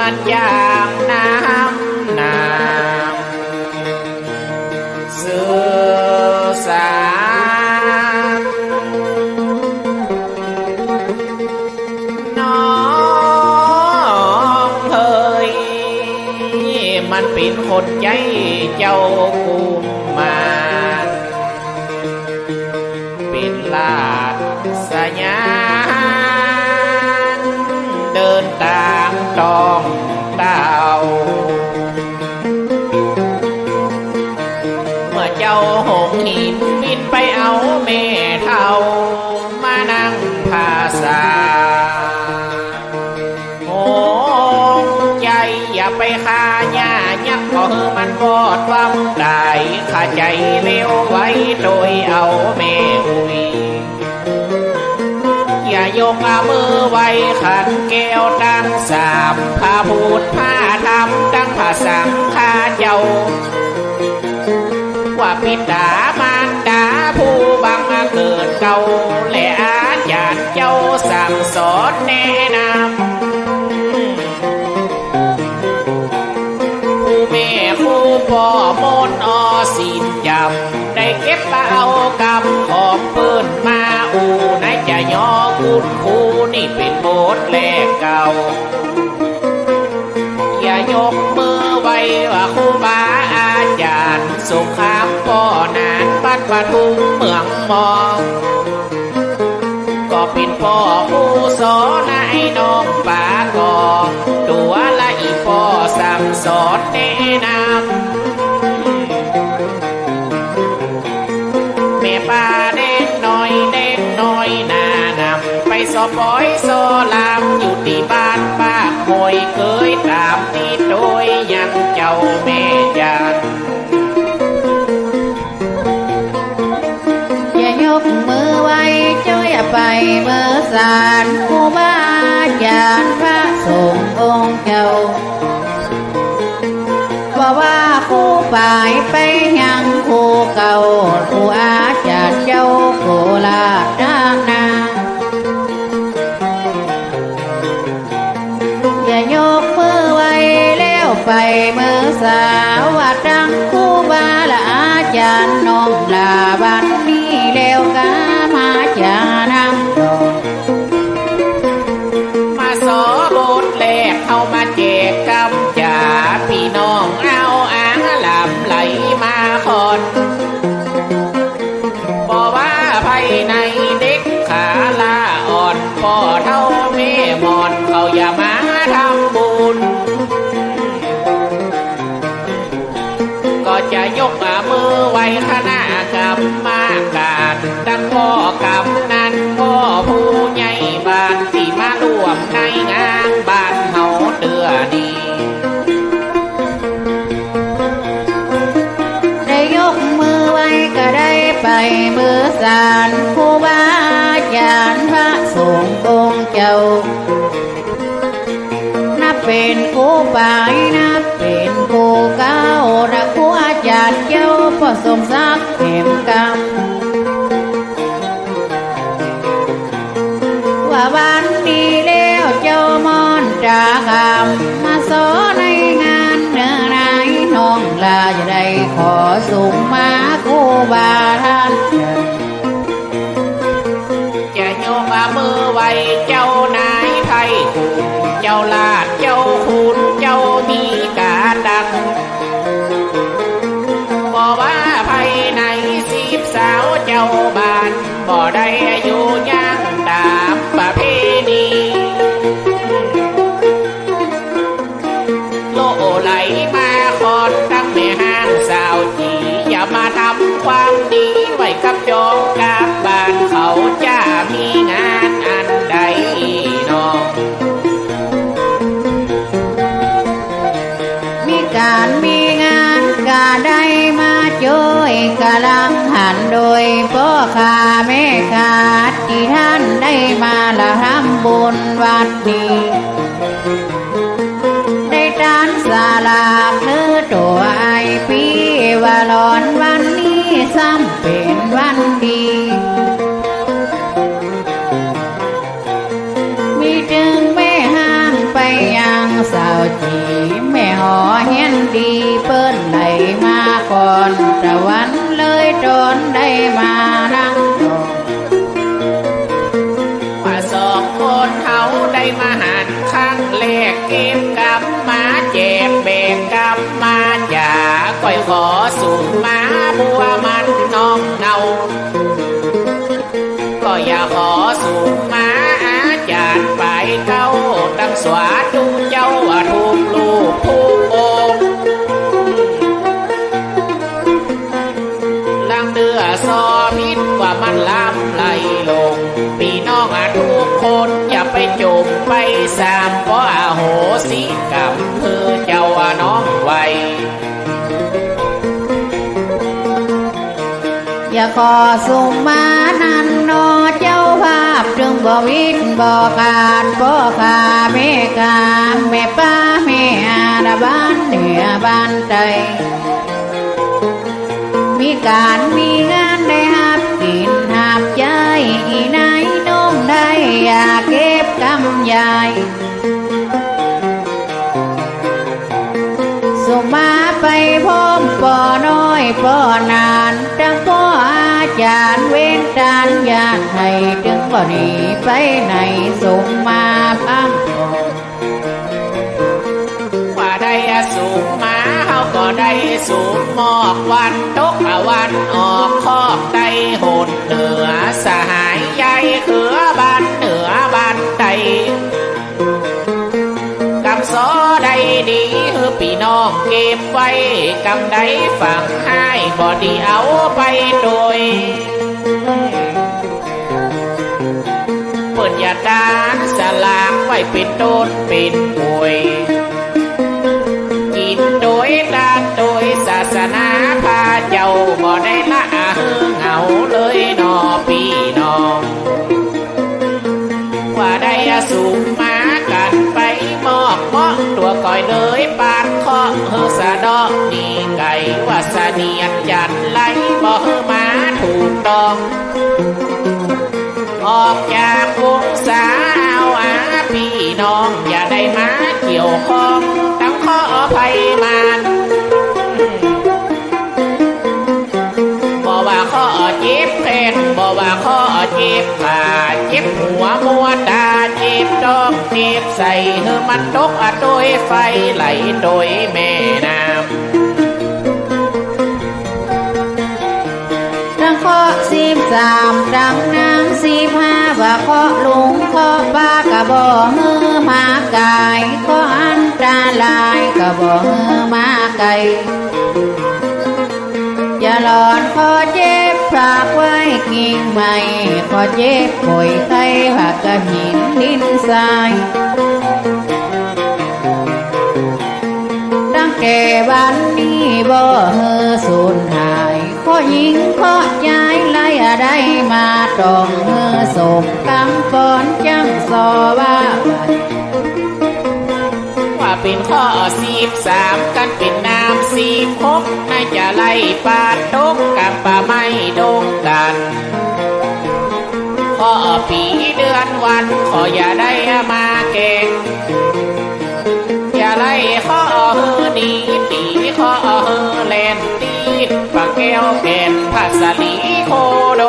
มันอย่างน้ำน้ำสื่อสารน้องเฮ้ยมันเป็นคนใจเจ้ากุมมาเป็นลาดสยานเดินตามต้องเต้าเมื่อเจ้าหงหินบินไปเอาแม่เท่ามานั่งภาษาโอ้ใจอย่าไปฆ่าหญ้ายักษ์ก็คือมันบอดวังได้ข้าใจเลวไว้โดยเอาแม่อุยอย่ายกมือไว้ขันแก้วตั้งสามพาพูดพาทำดังภาษาข้าเจ้าว่าปิดามารดาผู้บังเกิดเก่าและอาจารย์เจ้าสั่งสอนแนะนำผู้แม่ผู้พ่อมนอสินจำได้เก็บเอากรรมของเพิ่นมาอูไหนจะยอคุณครูนี่เป็นบทแรกเก่าอย่ายกมือไว้ว่าครูบาอาจารย์สงครามก่อนานบ้านปทุมเมืองมองก็เป็นพ่อผู้สอนให้น้องป่ากองตัวละอีพ่อสั่งสอนแนะนำแม่ป้าเด็กน้อยนานำไปสอบปอยสอลามอยู่ที่บ้านป้าคอยเคยตามที่โดยยังเจ้าแม่จันอย่ายกมือไว้เจ้าอย่าไปเมื่อสารครูบาอาจารย์พระสงฆ์องค์เจ้าบอกว่าครูไปยังครูเก่าครูอาจารย์เจ้าโคราชดังนาอย่ายกมือไว้แล้วไปเมื่อสาวว่าดังครูบาละอาจารย์น้องลาบันนี้แล้วก็มาจานำดอกมาสอบทแรกเอามาแจกกำจ่าพี่น้องเอาอ่างลำไหลมาคอนบอกว่าภายในเด็กขาลาอ่อนพ่อเท่าแม่มอนเขาอย่ามาทำบุญก็จะยกมือไว้คณะกรรมการดังพ่อกำนันพ่อผู้ใหญ่บ้านที่มาร่วมในงานบ้านเฮาเดือดีได้ยกมือไว้ก็ได้ไปเมื่อสารครูบาอาจารย์พระสงฆ์องค์เจ้านับเป็นครูไปนับเป็นครูเก้าระครูอาจารย์เจ้าพ่อสมศักดิ์เข็มกำว่าวันนี้แล้วเจ้ามอนจากคำมาสอนในงานเนื้อนายน้องลาจะได้ขอส่งมาครูบาท่านจะยกมือไว้เจ้านายไทยเจ้าลาดเจ้าคุณเจ้ามีกาดังบอกว่าภายใน10 สาวเจ้าบ้านบ่ได้อายุย่างตามประเพณีโลไหลมาคอนตั้งแม่ห้างสาวจีอย่ามาทำความดีไว้กับจองกาบ้านเขาจะมีงานอันใดน้องมีการมีงานกาได้มาช่วยกำลังหันโดยพ่อข้าแม่ขาดที่ท่านได้มาละทำบุญวัดดีได้ทานสาลากเนื้อตัวไอปีว่าหลอนวันนี้ซ้ำเป็นวันดีมีจึงไม่ห้างไปยังสาว วันเลยจนได้มานั่งดองว่าสองคนเขาได้มาหันข้างแรกเก็บกลับมาแจกแบ่งกลับมาอย่าก้อยขอสู่มาบัวมันน้องเนาก็อย่าขอสู่มาอาจารย์ไปเก้าตั้งสวาดูเจ้าว่าถูกลูกถูกโองลังเดือซอมิดว่ามันลำไหลลงพี่น้องทุกคนอย่าไปจมไปสามเพราะอโหสิกรรมเพื่อเจ้าว่าน้องไวอย่าขอส่งมานันนอเจ้าภาพจึงบ่วิตบ่ขาดบ่ขาแม่กาแม่ป้าแม่อาดาบ้านเหนือบ้านใจมีการมีงานได้หับกินหับใจอีนายน้องได้อย่าเก็บกำยายส่งมาไปพร้อมป่อน้อยป่อนานจังป่ออาจารย์เว้นจานญาติให้จึงบ่หนีไปไหนส่งมาพังว่าได้สูงมาเขาก็ได้สูงหมอกวันตกวันออกคอกได้โหดเหนือสหายใหญ่เขือบ้านเหนือบ้านใดกำซอได้ดีเฮือพี่น้องเก็บไว้กำได้ฝังให้บ่ดีเอาไปโดยเปิดยาดานสลากไว้เป็นต้นเป็นป่วยกินโดยดานโดยศาสนาพาเจ้าบ่ได้ละเหงาเลยนอพี่น้องว่าได้สูงมากันไปมอกมอกตัวก่อยเลยปาดเคาะเฮสะดอกดีไก่ว่าสะเนียดจัดไหลบ่มาถูกต้องออกจากวงสาวพี่น้องอย่าได้มาเกี่ยวข้องตั้งข้อภัยมันบอกว่าข้อเจ็บแขนบอกว่าข้อเจ็บขาเจ็บหัวมัวตาเจ็บท้องเจ็บใส่เฮมันตกโดยไฟไหลโดยแม่น้ำดังข้อ13ดังน้ำ15ว่าข้อลุงข้อป้ากะบ่ฮือมากายข้ออันตรลายกะบ่ฮือมาไกลอย่าหลอนข้อเจ็บฝากไว้กิ่งไม้ข้อเจ็บป่วยไข้ผักกะหินดินทรายตั้งแก่บ้านนี้บ่เฮอสูญหายข้อหญิงข้อใจไล่อะไรมาตรองเฮอสมกำปอนจังสอว่าเป็นข้อ13กันเป็นน้ำ16น่าจะไล่ปาดตกกับป่าไม้ดงกันข้อปีเดือนวันขออย่าได้มาเก่งอย่าไล่ข้อเฮอดีตีข้อเฮอแลนตีปากแก้วแก่นผักสลีโคโด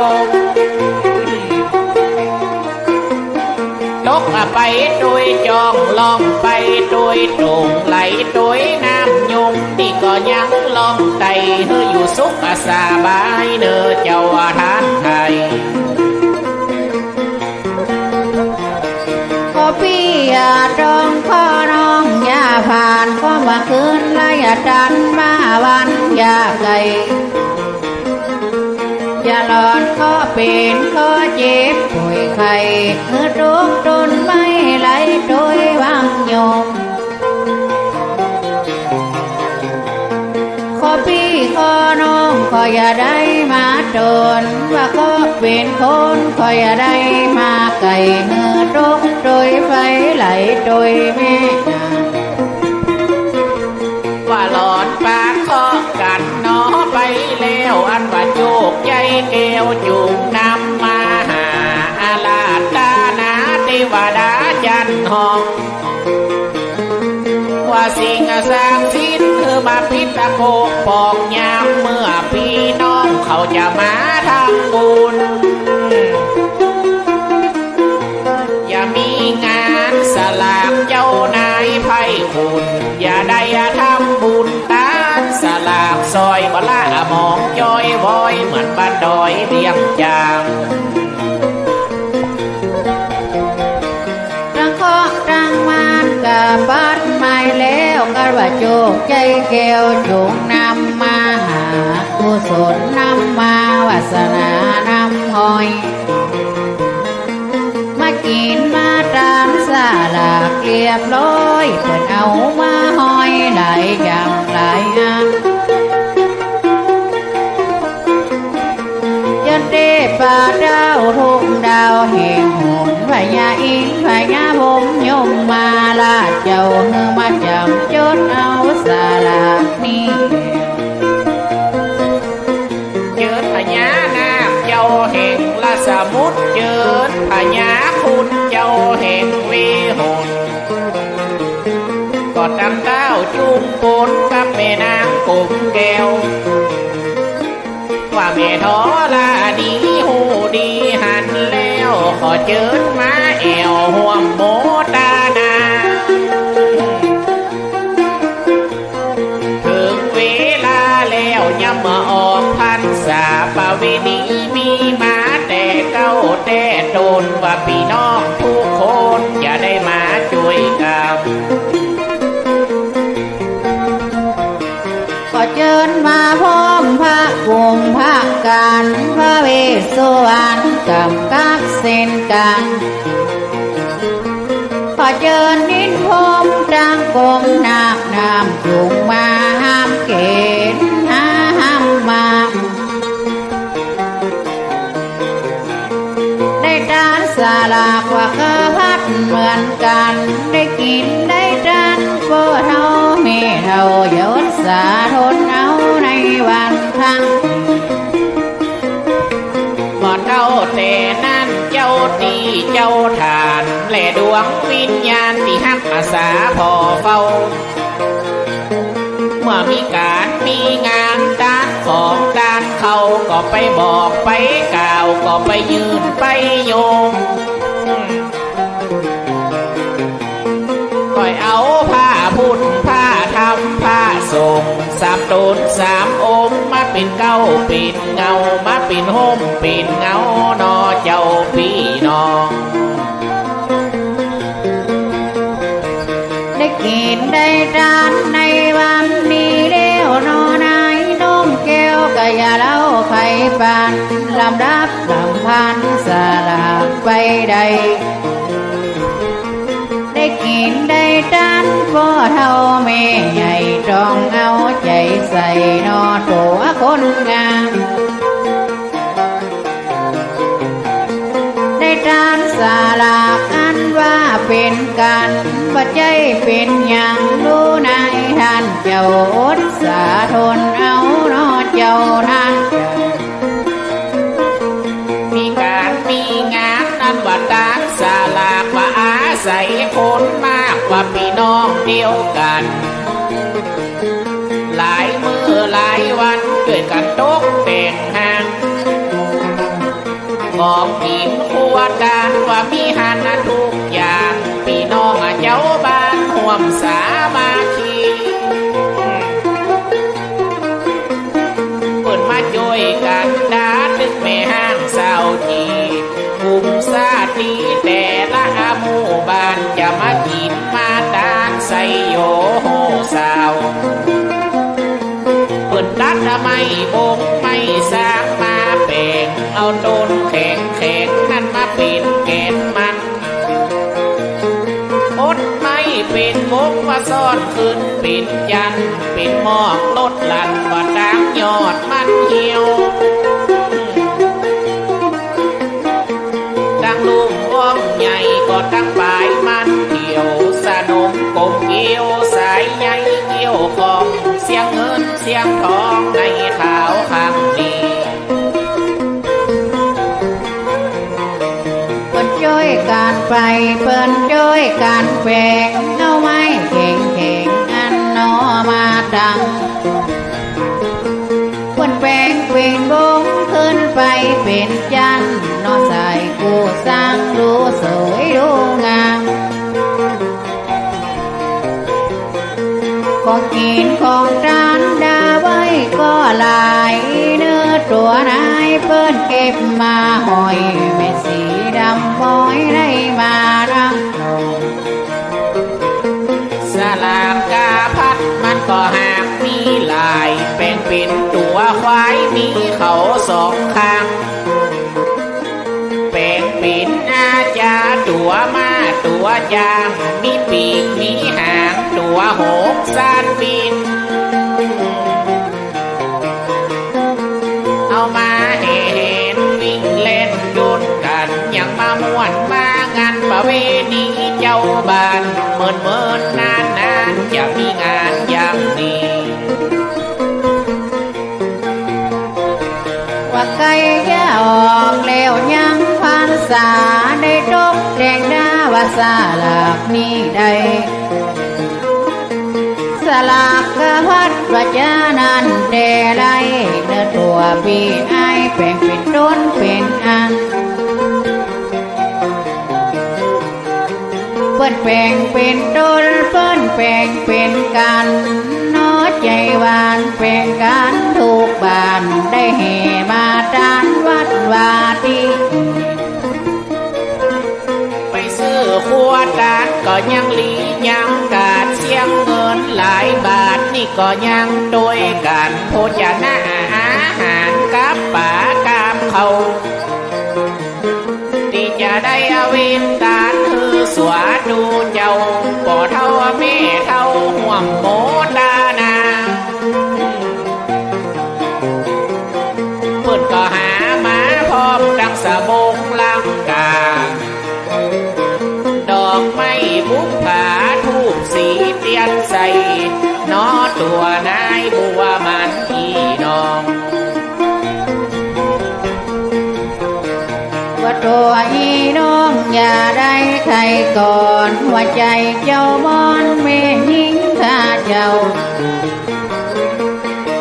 ตกไปโดยจองลองไปโดยตรงไหลโดยน้ำยงที่ก็ยังลองไตเฮออยู่สุขสบายเด้อเจ้าทานไทยขอพี่อย่าจองข้อน้องอย่าผ่านข้อมาคืนและอย่าดันมาวันอย่าไกลอย่าหลอนข้อเป็นข้อเจ็บป่วยไข้เมื่อทุกตนไม่ไหลโดยวังยมขอพี่ขอน้องขออย่าได้มาจนว่าก็เป็นคนขออย่าได้มาไก่เมื่อทุกโดยไฟไหลโดยแม่น้ำว่าหลอนปากข้อกันนอไปแล้วอันว่าโยกใหญ่แก้วจุงนำมาหาอาลาตานาเทวดาจันห้องว่าสิ่งศักดิ์สิทธิ์คือมาพิจ ะโพกปอกยามเมื่อพี่น้องเขาจะมาทำบุญอย่ามีงานสลากเจ้านายไพ่คุณอย่าได้ทำบุญตานสลากซอยบละมองจอยวอยเหมือนบ้านดอยเรียมจางรังเคาะรังมานกับบัดไม่แล้วกันว่าโจกใจแก้วจงนำมาหากุศลนำมาวาสนานำหอยมากินมาตามสาลากเรียบร้อยเปิดเอามาหอยหลายอย่างหลายอันยันเดป่าดาวทุ่งดาวแห่งหนพญาอิงพญาผมยมมาลาดเจ้าเฮือมาจำจดเอาสาลากนี้เจิดพญานาคเจ้าแห่งละสมุทรเจิดพญาคุณเจ้าแห่งเวหนก็ตั้งเต้าจุมปนกับแม่นางกุมแก้วว่าแม่ทอลาดีหูดีหันแล้วขอเจิดมาแอวห่วมโมตานาถึงเวลาแล้วย่ำมาออกพรรษาประเวณีมีมาแต่เก้าแต่โดนว่าพี่น้องทุกคนอย่าได้มาช่วยกันก็เจิญมาพร้อมพระกุมพระการพระเวสสวรรณกับกักเส้นกลางขอเจิญนินพรมจังกรมนาคนามจุงมาห้ามเกณฑ์ห้ามมาได้ทานสาลากว่าข้าพัดเหมือนกันได้กินได้ทานโปเท่าเมเท่ายศสาทนเอาในวันทั้งบ่เท่าแต่นั้นเจ้าตีเจ้าทานและดวงวิญญาณที่หักอาสาพอเฝ้าเมื่อมีการมีงานด้านของด้านเขาก็ไปบอกไปกล่าวก็ไปยืนไปโยงก่อยเอาผ้าพุทธผ้าธรรมผ้าสงฆ์สามตนสามองค์มาเป็นเก้าเป็นเงามาเป็นห่มเป็นเงานอเจ้าพี่น้องได้กินได้ทานในวันนี้แล้วนอนายน้มแก้วก็อย่าเล่าไผ่ปานลำดับลำพันสลากไปใดได้กินได้ทานพ่อเท่าแม่ใหญ่จองเอาใจใส่นอตัวคนงามได้ทานสาลากอันว่าเป็นกันปัจจัยเป็นอย่างดูนายท่านเจ้าอดสาทนเอานอเจ้าท่านมีการมีงานนั้นว่าตานสาลากว่าอาศัยคนมากกว่าพี่น้องเดียวกันหลายมื้อหลายวันด้วยกันตกแต่งห้างของกินครัวการว่ามีหันทุกอย่างพี่น้องเจ้าบ้านห่วมสามัคคีเปิดมาช่วยกันดาดึกแม่ห้างสาวจีกลุ่มซาตีแต่ละหมู่บ้านจะมากินมาดานใส่โยโหสาวเปิดตัดไม่บงไม่สร้างมาแป่งเอาต้นแข็งแข็งนั่นมาเป็นแกนมันอดไม่เป็นวงว่าซ่อนขึ้นเป็นยันเป็นหมอกลดหลั่นว่าตามยอดมันเหี่ยวตั้งลูกว่องใหญ่ก็ตั้งปลายมันเกี่ยวสนมกบเกี่ยวสายใยเกี่ยวของเสียงเงินเสียงทองในขาวข้างดีเปิ้นช่วยการไปเปิ้นช่วยการแฝงเอาไม้แข็งแข็งอันนอมาดัง เป็นจันนอใส่กูสร้างดูสวยดูงามของกินของทานดาไว้ก็หลายเนื้อตัวนายเปิ้นเก็บมาหอยเม็ดสีดำม้อยได้มารังลงสลากกาพัดมันก็หากมีลายแป่งเป็นตัวควายมีเขาสองข้างแป่งเป็นอาจาตัวมาตัวจางมีปีกมีหางตัวหกซานบินเอามาเห็นวิ่งเล่นโยนกันยังมาม่วนมางานประเวณีเจ้าบ้านเมินนานจะมีงานอย่างนี้ว่าไก่จะออกแล้วยังพันษาได้ตกแดงดาว่าสลากนี้ได้สลากกะพัดว่าจะนันเดไรเนื้อตัวปีไอแป่งเป็นต้นเป็นอันเปิ้นแปลงเป็นต้นเปิ้นแปลงเป็นกันนอใจหวานแปลงกันทุกบ้านได้แห่มาจานวัดวาตีไปซื้อขวดดานก็ยังลียังกาดเสียงเงินหลายบาทนี่ก็ยังโดยกันโภชนาอาหารกับป่ากามเขาที่จะได้อวินดานคือสวาดูเจ้าป่อเท่าแม่เท่าห่วงโมดานาเปิดก็หามาพร้อมดังสะบงลังกาดอกไม้บุกผาทูบสีเตียนใส่นอตัวนายบัวมันพี่น้องว่าตัวอีน้องอย่าได้ใครก่อนว่าใจเจ้าบอนแม่ยิ่งข้าเจ้า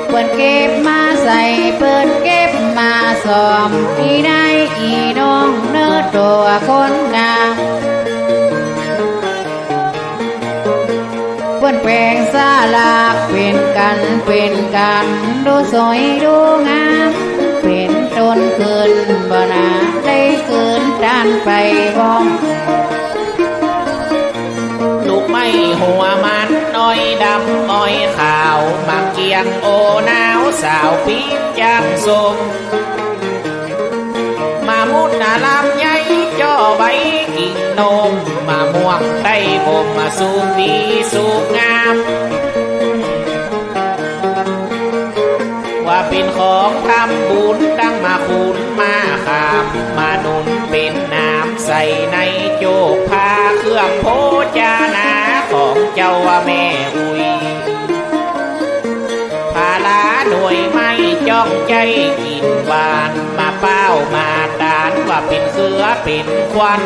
เปิ้นเก็บมาใส่เปิ้นเก็บมาสอมอีได้อีน้องเนื้อตัวคนงามเปิ้นแปลงสาลากเป็นกันดูสวยดูงามเป็นต้นเกินบ่นาได้เกินจานไปบ้องลูกไม่หัวมันน้อยดำอ้อยขาวมาเกียงโอหนาวสาวปี๊บจางสมมามุดนาลำใหญ่จ่อใบกิ่งนมมาม่วงได้บ่มมาสูงดีสูงงามว่าเป็นของทำบุญดังมาคูณมาขามมาหนุนเป็นน้ำใส่ในโจกพาเครื่องโภชนาของเจ้าว่าแม่อุยพาลาหน่วยไม่จ้องใจกินหวานมาเป้ามาตานว่าเป็นเสือเป็นควัน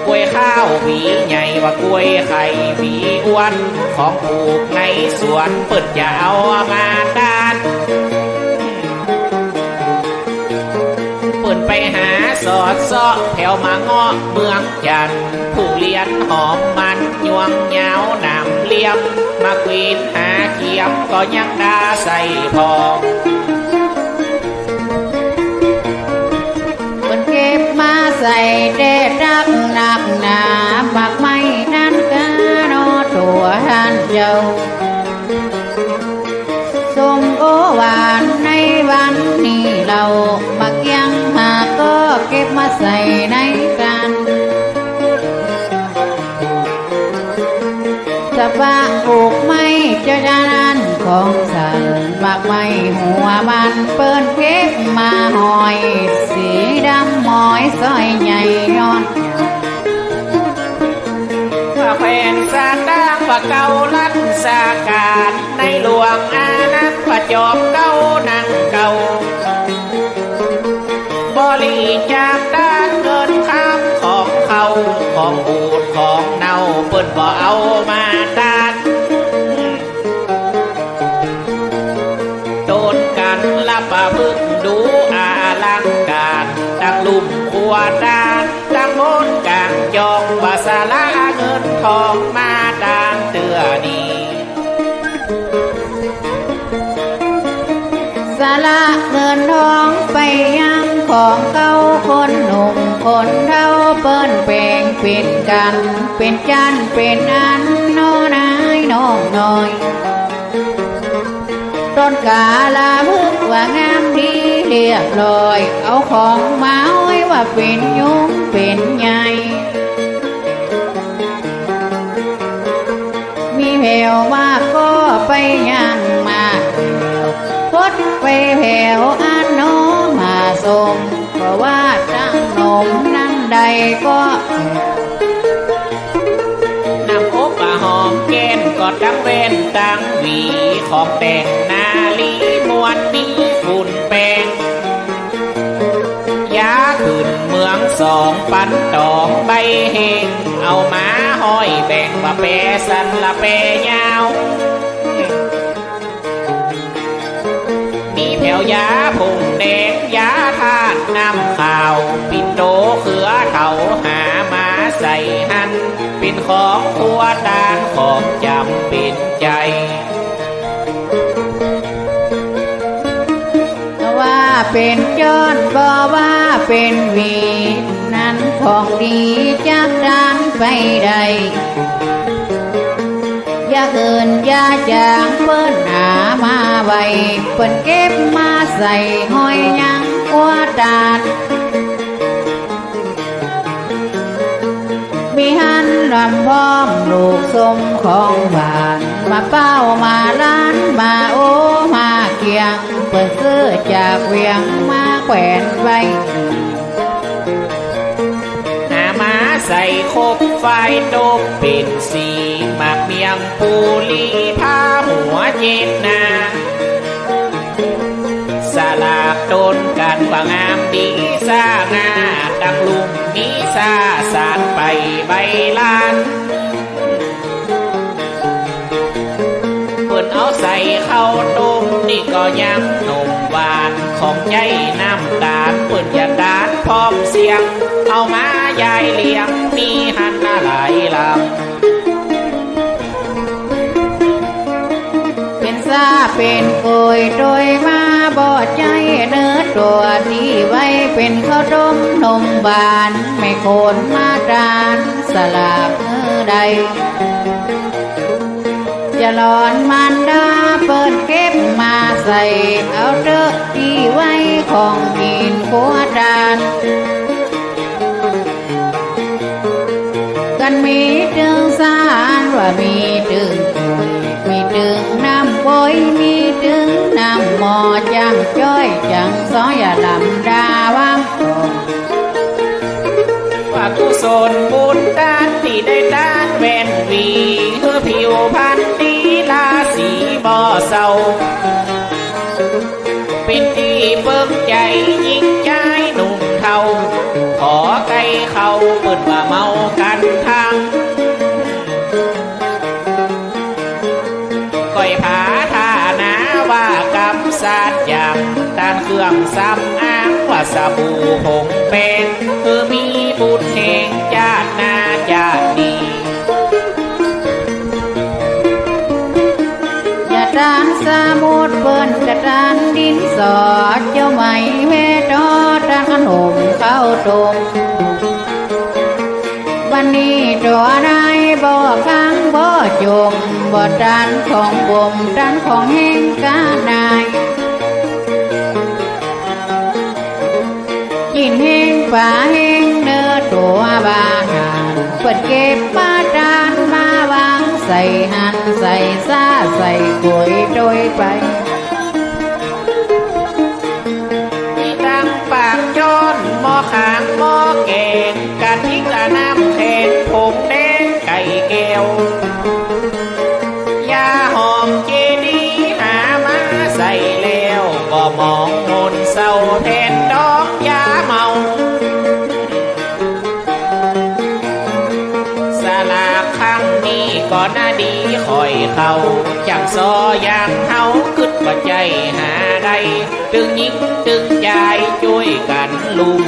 กล้วยข้าวหวีใหญ่ว่ากล้วยไข่หวีอ้วนของปลูกในสวนเปิดจะเอามาดานเปิดไปหาสอดซ้อแถวมาเงาะเมืองจันผู้เลียนหอมมันยวงเหงาหนำเลียมมาควีนหาเขียมก็ยังดาใส่พอเก็บมาใส่เด็ดรักหนักหนาบักไม้นั่นกะนอตัวท่านเจ้าส้มโอหวานในวันนี้เราบักยังหาก็เก็บมาใส่ในกันสะบะปลูกไม้เจ้าจานันของสันบักไม้หัวมันเปิ้นเก็บมาหอยสีดำหมอยซอยใหญ่ย้อนว่าแขวนสาดางว่าเก่าลัดสาการในหลวงอานักว่าจอมเก่านั่งเก่าบริจาคด้านเงินข้ามของเขาของบูดของเน่าเปิ้นบ่เอามาดานโดนกันละปะพึกดู ลุ่มขวดดานตั้งบนกลางจองบาสาลาเงินทองมาดานเตือดีสาระเงินทองไปยังของเก่าคนหนุ่มคนเฒ่าเปิ้นแปลงเป็นกันเป็นจันเป็นอันน้อนายน้องน้อยต้นกาลาพึกว่างามดีเรียบร้อยเอาของมาไว้ว่าเป็นยุงเป็นใหญ่มีแผ่วมากก็ไปยังมาพดไปแผ่วอันโนมาสมเพราะว่าตั้งนมนั่งใดก็นำอบหอมแก้นกอดตั้งเว้นตั้งหวีของแต่งนาลีมวนมีฝุ่นแปงยาขึ้นเมืองสองปันตองใบเฮงเอามาห้อยแบ่งว่าแปรสันละแปรยาวมีแผ่วยาผงแดงยาธาตุน้ำขาวปิ่นโตเขือเถาหามาใส่หันเป็นของตัวดานของจำเป็นใจว่าเป็นจอนบ่ว่าเป็นวีนั้นของดีจากดานไปใดอย่าเกินอย่าจางเปิ้นหามาไว้เปิ้นเก็บมาใส่ห้อยยังกว่าดานมีหันรำพร้อมลูกสมของหวานมาเป้ามาล้านมาโอมาเกียงเปิดซื้อจากเวียงมาแขวนไว้หามาใส่คบไฟตกปิดสีหมักเมียงปูลีผ้าหัวเจ็ดนาสลากโดนกันว่างามดีสร้างาดังลุงมีซาสารไปใบลานเปิดเอาใส่เข้าต้มนี่ก็ยังนมหวานของใจน้ำตาลเปิดยาดานพร้อมเสียงเอามายายเลี้ยงมีหันหลายลำเป็นซาเป็นโกยโดยมาบอดใจเนื้อตัวที่ไว้เป็นข้าวต้มนมบานไม่โคนมาดานสลากเมื่อใดจะหลอนมันดาเปิดเก็บมาใส่เอาเด้อที่ไว้ของกินขัวดานกันมีถึงสารว่ามีถึงมีถึงน้ำบอยมีถึงน้ำหมอจังจ้อยจังสออย่าลำดาวังว่ากุศลบุญด้านที่ได้ด้านแวนวีเพื่อผิวพันธ์ดีลาสีบ่อเศร้าเป็นที่เบิ่งใจยิ่งใจหนุ่มเทาขอไก่เขาเปิดว่าเมากันทางก้อยผาท่านาว่ากำสาดยำด้านเครื่องซ้ำอ้างว่าสบู่ผงเป็นคือมีบุญแห่งญาตินาญาติดีอย่าดานสมุดเปิ้นจะดานดินสอดเจ้าไหมเวทอดานขนมข้าวต้มวันนี้ตัวนายบ่ข้างบ่จงบ่ดานของบ่มดานของแห่งกานายกินแห้งป่าแห้งเนื้อตัวบาหานเปิดเก็บมาดานมาวางใส่หันใส่ซาใส่ก๋วยโดยไปที่ตั้งปากจนหม้อขางหม้อแกงกะทิกะน้ำแข็งผงแดงไก่แก้วยาหอมเจดีหามาใส่แล้วก็มองมนเศร้าแทนดอกยาเมาสลากครั้งนี้ก็น่าดีคอยเขาจังซออย่างเฮาคึดว่าใจหาได้ตึงยิงตึงใจช่วยกัน ลุ่ม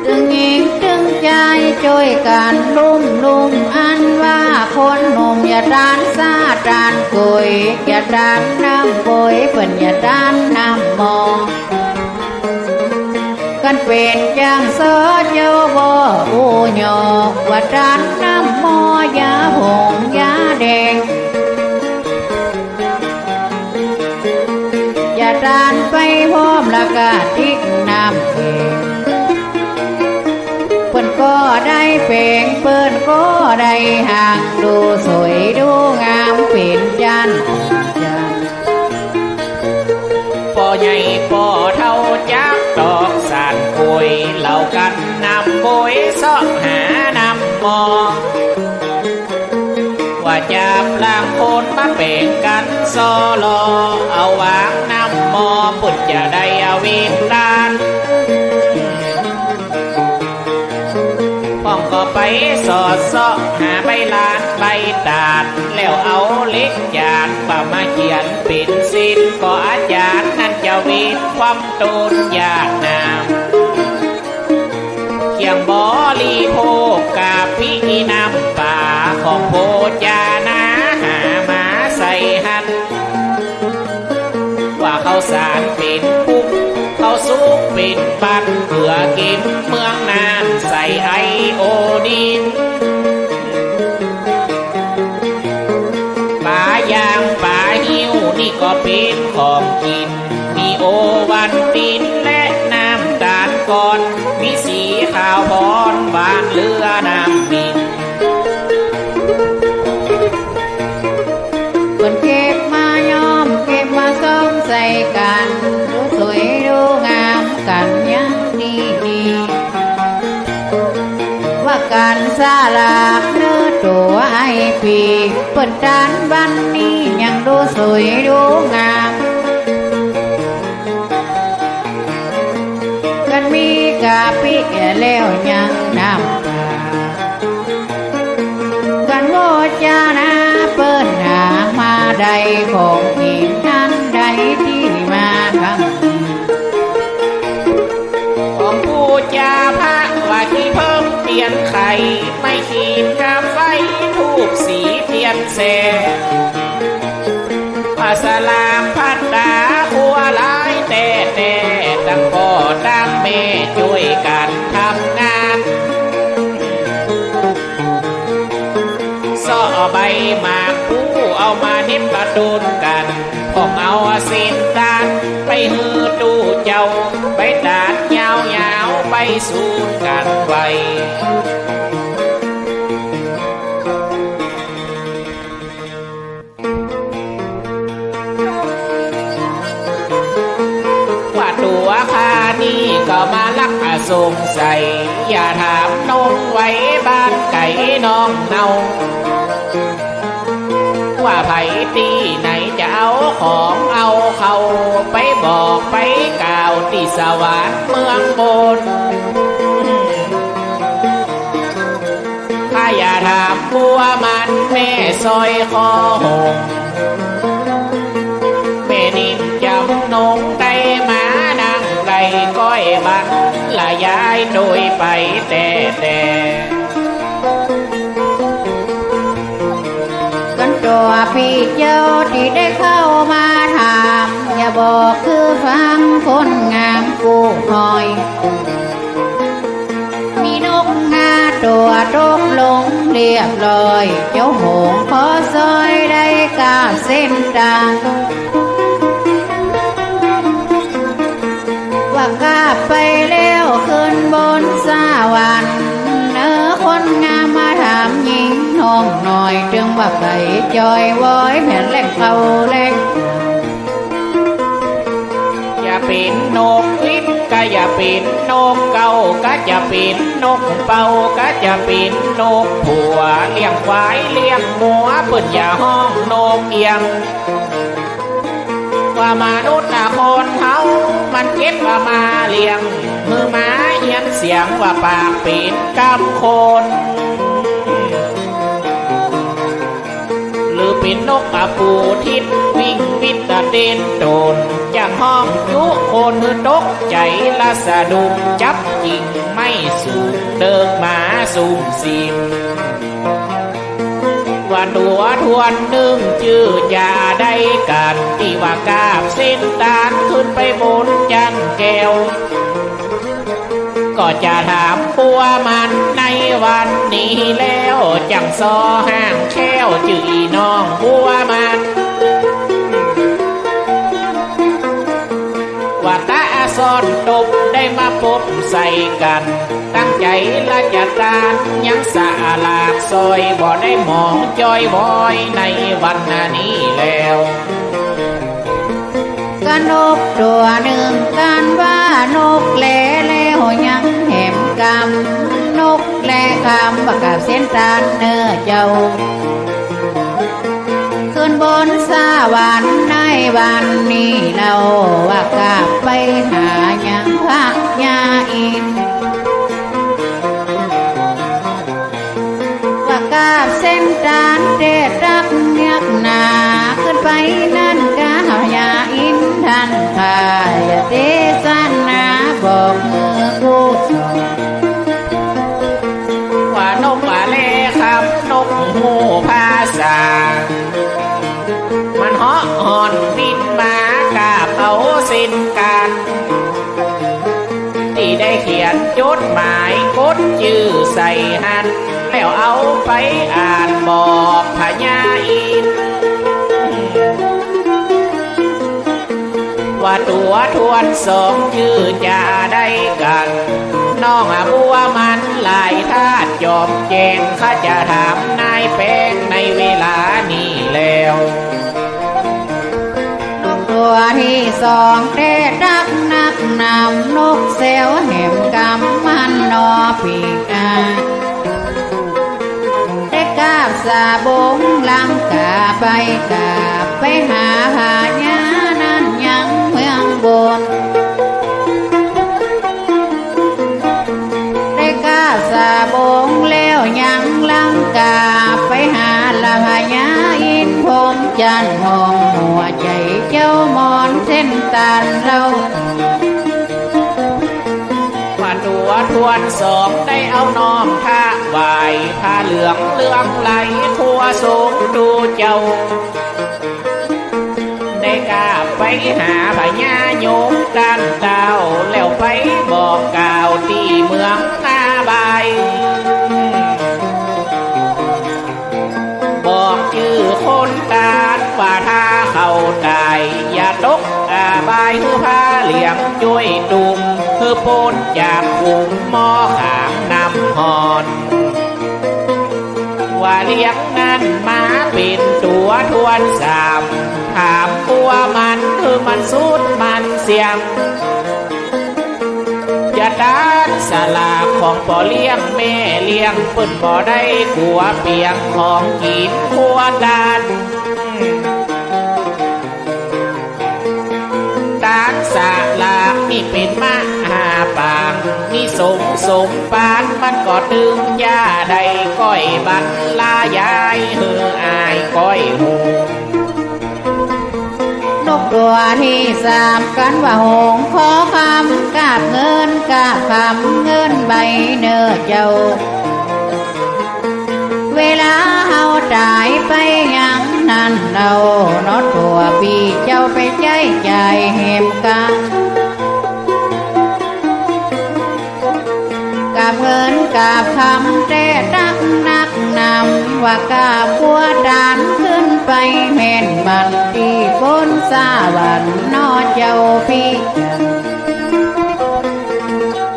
ตึงหญิงตึงใจช่วยกันลุ่มอันว่าคนหนุ่มอย่าดานซาดานกุยอย่าดานน้ำกุยเปิ่นอย่าดานน้ำมองกันเป็นจังเสอเจ้าบ่อูหยอกว่าดานน้ำมอยาหงยาแดงอย่าดานไปพร้อมละกาทิกน้ำเองเปิ้นก็ได้เป่งเปิ้นก็ได้ห่างดูสวยดูงามเป็นจันป่อใหญ่ป่อเท่าจักดอกสานคุยเหล่ากันนำบุยซอกหานำมอว่าจะปลางคนมาเป่งกันซอลอเอาวางนำมอปุดจะได้เอาวินดานป้องก็ไปสอดซอกหาใบลานใบตาดแล้วเอาเล็กจานป่ามาเขียนปิดสินก็อาจารย์นั่นจะวิดความตูนยากนามเขียงบอลีโพกาพี่นำป่าของโพจานาหามาใส่หันว่าเขาสารปิดปุ๊บเขาสุกปิดปันเผื่อกินเมืองนานใส่ไอโอดีนป่ายางป่าหิวนี่ก็เป็นของกินมีโอวันตินและน้ำตาลก่อนมีสีขาวพรบานเรือน้ำบินคนเก็บมาย้อมเก็บมาซ้อมใส่กันดูสวยดูงามกันยังดีว่าการสาลากเนื้อตัวไอปีเปิดด้านบ้านนี้ยังดูสวยดูงามกันมีกาปิแล้วยังน้ำตากันโมจานาเปิ้นหามาใดของหินนั้นใดที่มาคำของผู้จาพระว่าที่เพิ่มเปลี่ยนไข่ไม่ขีดกาไฟทูบสีเทียนแสภาษาลามพัดดาคัวหลายแต่ตั้งพ่อตั้งแม่ช่วยกันทำงานซ่อใบหมากผู้เอามานิบมาดูนกันพวกเอาสินดานไปฮือตู้เจ้าไปดานยาวไปสู้กันไว้ว่าตัวข้านี่ก็มาลักอาสงสัยอย่าถามน้องไว้บ้านไก่น้องเนาว่าไผตีไหนจะเอาของเอาเขาไปบอกไปกล่าวที่สวรรค์เมืองบนข้าอย่าถามบัวมันแม่ซอยคอหงแม่นิ่มจำนงได้มานั่งไก่ก้อยบันละยายโดยไปแต่ตัวพี่เจ้าที่ได้เข้ามาถามอย่าบอกคือฟังคนงามกูหน่อยมีนก5 ตัวตกลงเรียบร้อยเจ้าหงขอซอยได้กาเส้นตาว่ากาไปแล้วขึ้นบนสวรรค์คนงามมาถามหญิงน้องหน่อยจึงว่าไก่จอยว้อยแผ่นเล็กเขาเล็กอย่าเป็นนกลิ้นก็อย่าเป็นนกเก่าก็จะเป็นนกเป่าก็จะเป็นนกผัวเลี้ยงควายเลี้ยงหมูเปิดอย่าห้องนกเอียงว่ามนุษย์คนเฮามันเก็บว่ามาเลี้ยงมือม้าเยียนเสียงว่าปากเป็นกำคนหรือเป็นนกปูทิศวิ่งวิ ดตะเด่นโดนอย่างห้องยุคนตกใจละสะดุ้งจับกิ่งไม่สูงเดินมาสุ่มสิมว่าตัวทวนหนึ่งชื่อยาได้กันที่ว่ากาบเส้นตานขึ้นไปบนจันแก้วก็จะถามปัวมันในวันนี้แล้วจังซอห้างแค้วจื่อน้องปัวมันว่าตาซ่อนตบได้มาพบใส่กันตั้งใจละจะตานยังสะอาลากซอยบ่ได้มองจอยบอยในวันนี้แล้วกันนกตัวหนึ่งกันว่านกแหล่แล้วยังแหมกำนกแหล่คำว่ากับเส้นตาลเนื้อเจ้าขึ้นบนสวรรค์ในวันนี้เราว่ากลับไปหายังพระยาอินว่ากลับเส้นตาลเด็ดรักเนียกหนาขึ้นไปนั่นกะหายาอินทันทายเตสันนาบอกมือกูว่านกว่าเล่ครับนกหูภาษามันเหาะหอนบินมากาบเอาสิ้นกันที่ได้เขียนจดหมายกดชื่อใส่หันแล้วเอาไปอ่านบอกพญาอินว่าตัวทวนสองชื่อจะได้กันน้องบัวมันหลายทาสจอมแจงข้าจะถามนายแป้งในเวลานี้แล้วนกตัวที่สองได้รักนักนำนกเซลแหมกำมันนอปีกาได้กาบสาบงลังกาไปกาไปหาหาญานั้นยังเมืองบนได้กาบสาบงแล้วยังลังกาไปหาละพญาอินพมจันหงหัวใจเจ้ามอนเส้นตาลเราว่าตัวทวนสองได้เอาน้อมท่าไหวผ้าเหลืองเลื่องไหลทัวสูงดูเจ้าได้กาไปหาพญาโยมกันเต้าแล้วไปบอกกล่าวที่เมืองนาบายบอกชื่อคนตาว่าถ้าเข้าตายอย่าตกอาบายคือผ้าเหลี่ยมช่วยดุมคือปนจากขุมหม้อขางนำหอนว่าเลี้ยงนั้นมาเป็นตัวทวนสามถามปัวมันคือมันสุดมันเสียงอย่าด้านสลากของพ่อเลี้ยงแม่เลี้ยงเปิ้นบ่ได้กลัวเปียงของกินขัวดานด้านสลากนี่เป็นมหาปางนี่สมปานมันก็ตึงยาใดก้อยบันลายายเฮืออายก้อยหูนกตัวที่สามกันว่าหงขอคำกาบเงินกาบคำเงินใบเนื้อเจ้าเวลาเฮาตายไปยังนั่นเรานอตัวปีเจ้าไปใจใจเหมกันกาบเงินกาบคำแต่รักนักนำว่ากาบบัวดานขึ้นไปแม่นบันที่บนสวรรค์นอเจ้าพี่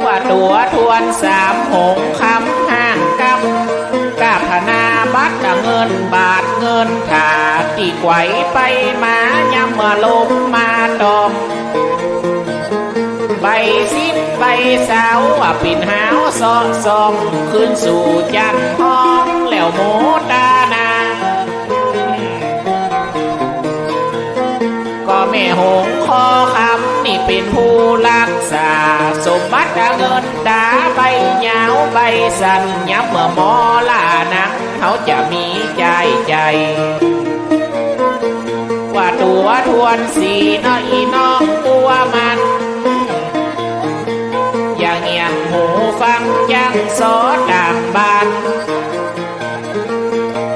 ว่าตัวทวนสามหงคำห้างกำกาพนาบัตรเงินบาทเงินขาที่ไกวไปมายำมาลมมาดอมใบสิบใบสาวปิ่นหาวซอซองขึ้นสู่จันห้องแล้วโมตานาก็แม่หงคอคำนี่เป็นผู้รักษาสมบัติเงินดาใบยาวใบสั้นย้ำเมื่อหมอลานังเขาจะมีใจว่า ตัวทวนสีน้อยน้องตัวมันอย่าเงียบหูฟังจังสอต่างบ้าน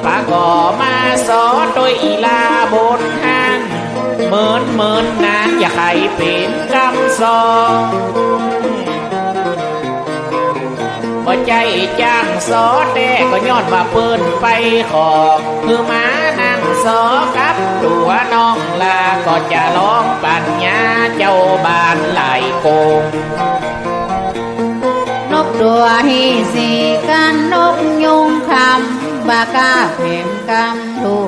ป้าก็มาสอโดยอีลาบนหันเหมือนนานอย่าใครเป็นกำสองบ่ใจจ้างสอแต่ก็ย้อนมาเปิ้นไปขอคือมานั่งสอกับตัวน้องลาก็จะร้องปัญญาเจ้าบ้านไหลโกงนกตัวฮีสีกันนกยุงคำบากาเข็มกำถู